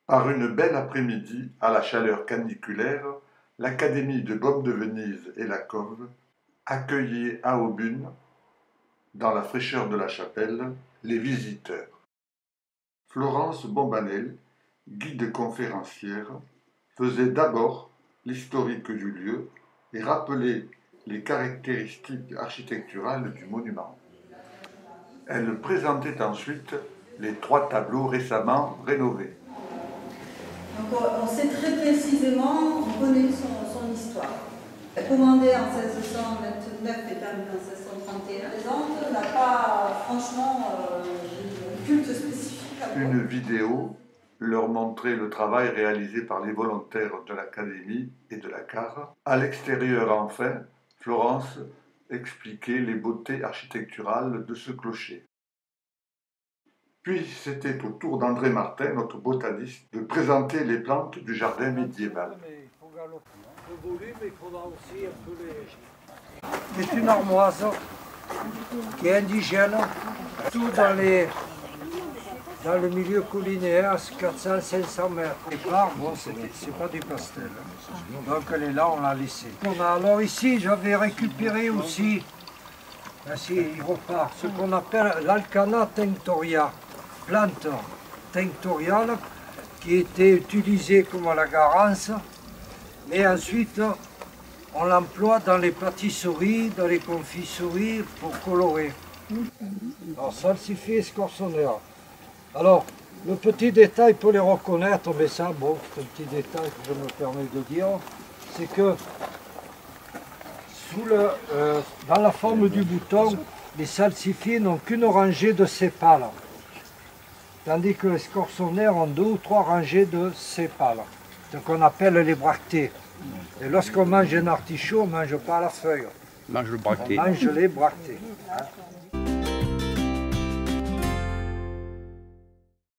Par une belle après-midi, à la chaleur caniculaire, l'Académie de Baume de Venise et la Cove accueillaient à Aubune, dans la fraîcheur de la chapelle, les visiteurs. Florence Bombanel, guide conférencière, faisait d'abord l'historique du lieu et rappelait les caractéristiques architecturales du monument. Elle présentait ensuite les 3 tableaux récemment rénovés. Donc on sait très précisément, on connaît son histoire. Commandé en 1629 et terminé en 1631, les Andes n'a pas franchement de culte spécifique. Une vidéo leur montrait le travail réalisé par les volontaires de l'Académie et de la CAR. À l'extérieur, enfin, Florence expliquait les beautés architecturales de ce clocher. Puis c'était au tour d'André Martin, notre botaniste, de présenter les plantes du jardin médiéval. C'est une armoise qui est indigène, tout dans le milieu collinaire, 400-500 mètres. Et par, bon, c'est pas du pastel. Donc elle est là, on l'a laissée. Alors ici, j'avais récupéré aussi, il repart, ce qu'on appelle l'Alcana tinctoria, plante tinctoriale qui était utilisée comme la garance, mais ensuite on l'emploie dans les pâtisseries, dans les confiseries pour colorer. Alors salsifis et scorsonera. Alors, le petit détail pour les reconnaître, mais ça, bon, c'est un petit détail que je me permets de dire, c'est que dans la forme du bouton, les salsifis n'ont qu'une rangée de sépales, tandis que les scorsonères ont 2 ou 3 rangées de sépales, ce qu'on appelle les bractées. Et lorsqu'on mange un artichaut, on ne mange pas la feuille, Mange le bracté. on mange les bractées. Hein.